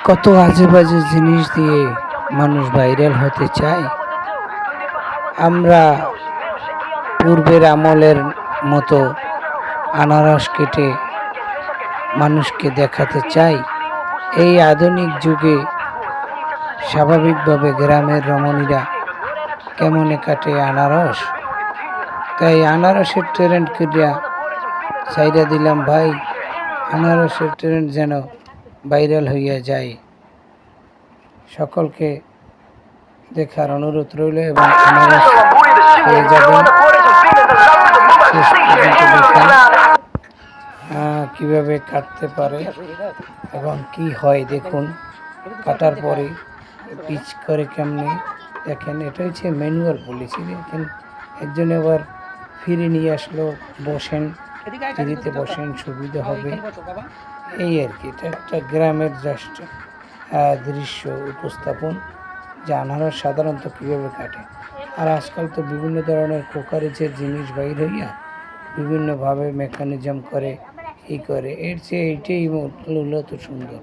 কত আজে বাজে জিনিস দিয়ে মানুষ ভাইরাল হতে চায়। আমরা পূর্বের আমলের মতো আনারস কেটে মানুষকে দেখাতে চাই। এই আধুনিক যুগে স্বাভাবিকভাবে গ্রামের রমণীরা কেমনে কাটে আনারস, তাই আনারসের ট্রেন্ড করিয়া চাইরা দিলাম ভাই, আনারসের ট্রেন্ড যেন ভাইরাল হইয়া যায়। সকলকে দেখার অনুরোধ রইল এবং আনারস পেয়ে যাবেন। শেষ পর্যন্ত দেখেন কীভাবে কাটতে পারে এবং কি হয় দেখুন। কাটার পরে পিচ করে কেমনে দেখেন। এটা হচ্ছে ম্যানুয়াল পলিসি। দেখেন একজন এবার ফিরে নিয়ে আসলো, বসেন, ফিরিতে বসেন, সুবিধা হবে এই আর কি। এটা একটা গ্রামের জাস্ট দৃশ্য উপস্থাপন যে আনারস সাধারণত কীভাবে কাটে। আর আজকাল তো বিভিন্ন ধরনের কোকারেজের জিনিস বাইর হইয়া বিভিন্নভাবে মেকানিজম করে এই করে, এর চেয়ে এইটাই মূলত সুন্দর।